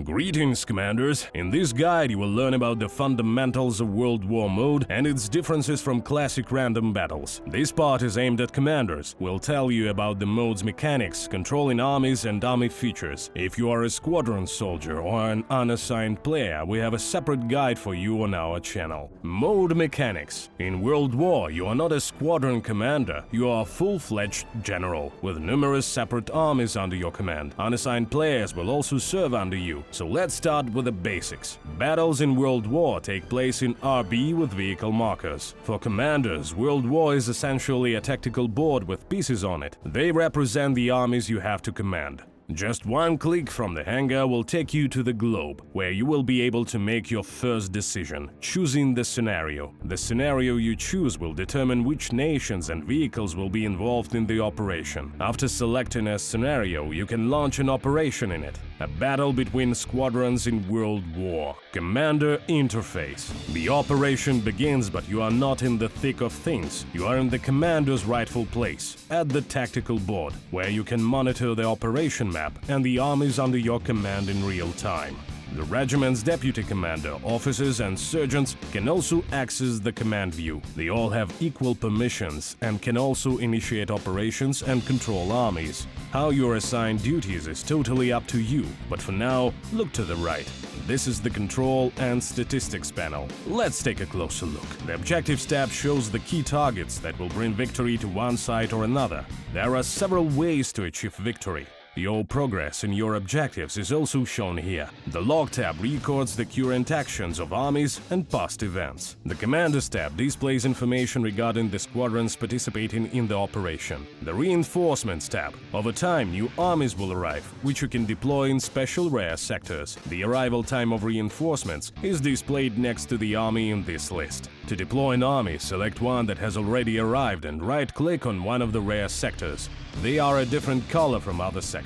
Greetings, Commanders! In this guide you will learn about the fundamentals of World War mode and its differences from classic random battles. This part is aimed at Commanders. We'll tell you about the mode's mechanics, controlling armies and army features. If you are a squadron soldier or an unassigned player, we have a separate guide for you on our channel. Mode mechanics. In World War, you are not a squadron commander, you are a full-fledged general, with numerous separate armies under your command. Unassigned players will also serve under you. So let's start with the basics. Battles in World War take place in RB with vehicle markers. For commanders, World War is essentially a tactical board with pieces on it. They represent the armies you have to command. Just one click from the hangar will take you to the globe, where you will be able to make your first decision, choosing the scenario. The scenario you choose will determine which nations and vehicles will be involved in the operation. After selecting a scenario, you can launch an operation in it. A battle between squadrons in World War. Commander interface. The operation begins, but you are not in the thick of things. You are in the commander's rightful place, at the tactical board, where you can monitor the operation map and the armies under your command in real time. The regiment's deputy commander, officers and sergeants can also access the command view. They all have equal permissions and can also initiate operations and control armies. How you're assigned duties is totally up to you, but for now, look to the right. This is the Control and Statistics panel. Let's take a closer look. The Objectives tab shows the key targets that will bring victory to one side or another. There are several ways to achieve victory. Your progress in your objectives is also shown here. The Log tab records the current actions of armies and past events. The Commanders tab displays information regarding the squadrons participating in the operation. The Reinforcements tab. Over time, new armies will arrive, which you can deploy in special rare sectors. The arrival time of reinforcements is displayed next to the army in this list. To deploy an army, select one that has already arrived and right-click on one of the rare sectors. They are a different color from other sectors.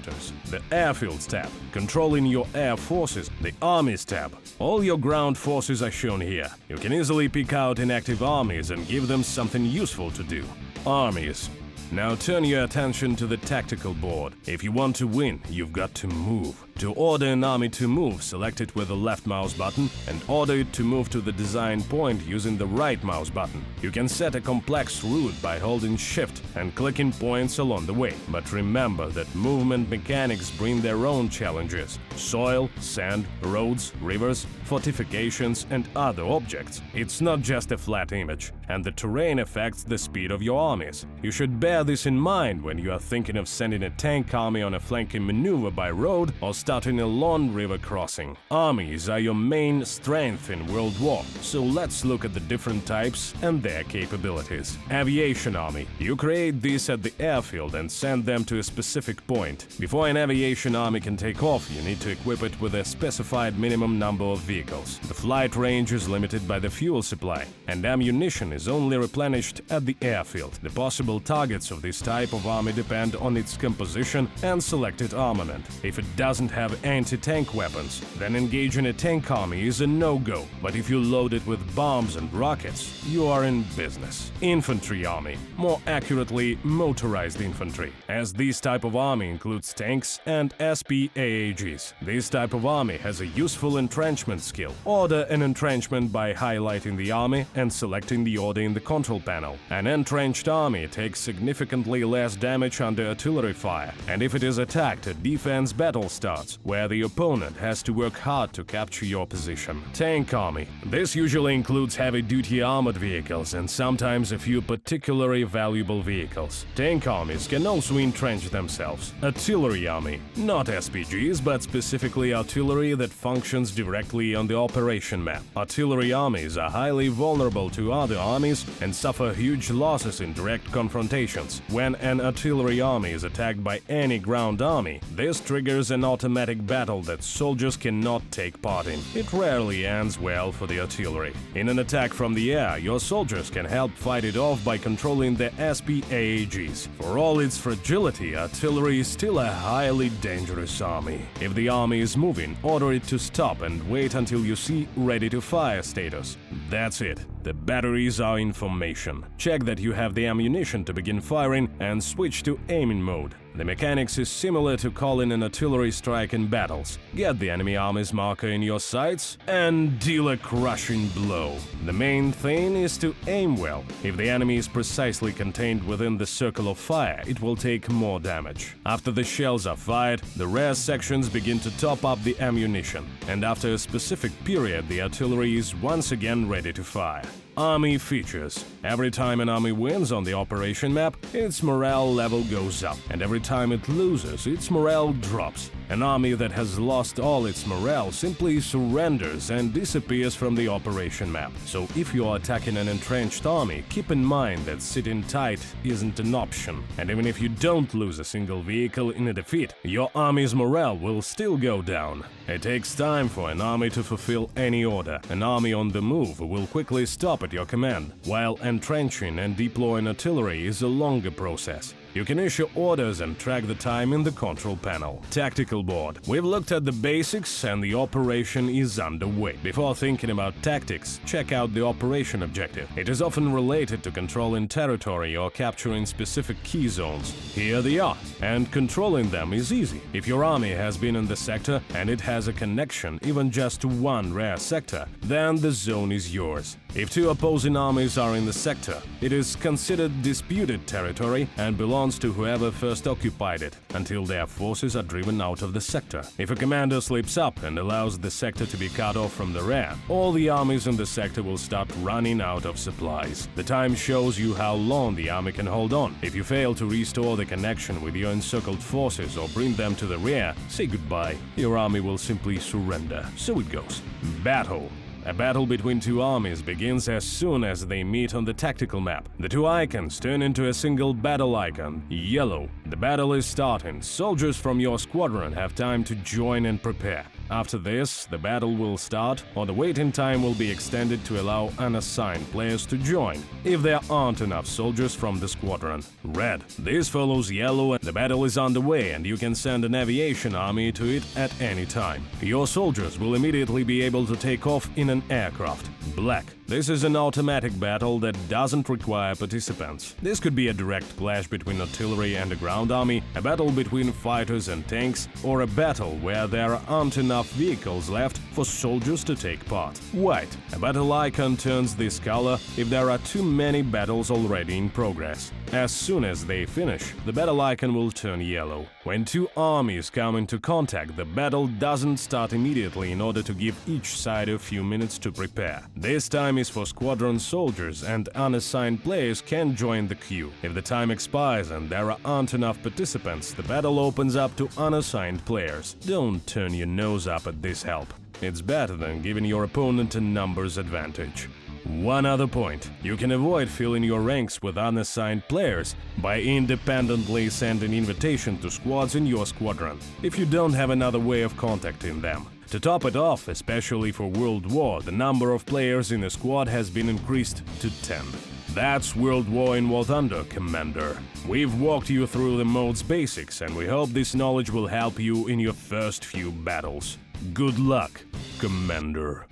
The Airfields tab, controlling your air forces. The Armies tab. All your ground forces are shown here. You can easily pick out inactive armies and give them something useful to do. Armies. Now turn your attention to the tactical board. If you want to win, you've got to move. To order an army to move, select it with the left mouse button and order it to move to the designed point using the right mouse button. You can set a complex route by holding Shift and clicking points along the way. But remember that movement mechanics bring their own challenges. Soil, sand, roads, rivers, fortifications and other objects. It's not just a flat image, and the terrain affects the speed of your armies. You should bear this in mind when you are thinking of sending a tank army on a flanking maneuver by road or starting a long river crossing. Armies are your main strength in World War, so let's look at the different types and their capabilities. Aviation Army. You create this at the airfield and send them to a specific point. Before an aviation army can take off, you need to equip it with a specified minimum number of vehicles. The flight range is limited by the fuel supply, and ammunition is only replenished at the airfield. The possible targets of this type of army depend on its composition and selected armament. If it doesn't have anti-tank weapons, then engaging a tank army is a no-go. But if you load it with bombs and rockets, you are in business. Infantry Army, more accurately motorized infantry, as this type of army includes tanks and SPAAGs. This type of army has a useful entrenchment skill. Order an entrenchment by highlighting the army and selecting the order in the control panel. An entrenched army takes significantly less damage under artillery fire, and if it is attacked, a defense battle starts, where the opponent has to work hard to capture your position. Tank Army. This usually includes heavy-duty armored vehicles and sometimes a few particularly valuable vehicles. Tank armies can also entrench themselves. Artillery Army. Not SPGs, but specifically artillery that functions directly on the operation map. Artillery armies are highly vulnerable to other armies and suffer huge losses in direct confrontations. When an artillery army is attacked by any ground army, this triggers an automatic battle that soldiers cannot take part in. It rarely ends well for the artillery. In an attack from the air, your soldiers can help fight it off by controlling the SPAAGs. For all its fragility, artillery is still a highly dangerous army. If the army is moving, order it to stop and wait until you see ready to fire status. That's it. The batteries are in formation. Check that you have the ammunition to begin firing and switch to aiming mode. The mechanics is similar to calling an artillery strike in battles. Get the enemy army's marker in your sights and deal a crushing blow. The main thing is to aim well. If the enemy is precisely contained within the circle of fire, it will take more damage. After the shells are fired, the rear sections begin to top up the ammunition, and after a specific period, the artillery is once again ready to fire. Army features. Every time an army wins on the operation map, its morale level goes up, and every time it loses, its morale drops. An army that has lost all its morale simply surrenders and disappears from the operation map. So if you are attacking an entrenched army, keep in mind that sitting tight isn't an option. And even if you don't lose a single vehicle in a defeat, your army's morale will still go down. It takes time for an army to fulfill any order. An army on the move will quickly stop at your command, while entrenching and deploying artillery is a longer process. You can issue orders and track the time in the control panel. Tactical board. We've looked at the basics and the operation is underway. Before thinking about tactics, check out the operation objective. It is often related to controlling territory or capturing specific key zones. Here they are, and controlling them is easy. If your army has been in the sector and it has a connection, even just to one rare sector, then the zone is yours. If two opposing armies are in the sector, it is considered disputed territory and belongs to whoever first occupied it, until their forces are driven out of the sector. If a commander slips up and allows the sector to be cut off from the rear, all the armies in the sector will start running out of supplies. The time shows you how long the army can hold on. If you fail to restore the connection with your encircled forces or bring them to the rear, say goodbye. Your army will simply surrender. So it goes. Battle. A battle between two armies begins as soon as they meet on the tactical map. The two icons turn into a single battle icon, yellow. The battle is starting. Soldiers from your squadron have time to join and prepare. After this, the battle will start, or the waiting time will be extended to allow unassigned players to join, if there aren't enough soldiers from the squadron. Red. This follows yellow, and the battle is underway, and you can send an aviation army to it at any time. Your soldiers will immediately be able to take off in an aircraft. Black. This is an automatic battle that doesn't require participants. This could be a direct clash between artillery and a ground army, a battle between fighters and tanks, or a battle where there aren't enough vehicles left for soldiers to take part. White. A battle icon turns this color if there are too many battles already in progress. As soon as they finish, the battle icon will turn yellow. When two armies come into contact, the battle doesn't start immediately in order to give each side a few minutes to prepare. This time is for squadron soldiers, and unassigned players can join the queue. If the time expires and there aren't enough participants, the battle opens up to unassigned players. Don't turn your nose up at this help. It's better than giving your opponent a numbers advantage. One other point. You can avoid filling your ranks with unassigned players by independently sending invitation to squads in your squadron, if you don't have another way of contacting them. To top it off, especially for World War, the number of players in a squad has been increased to 10. That's World War in War Thunder, Commander. We've walked you through the mode's basics, and we hope this knowledge will help you in your first few battles. Good luck, Commander.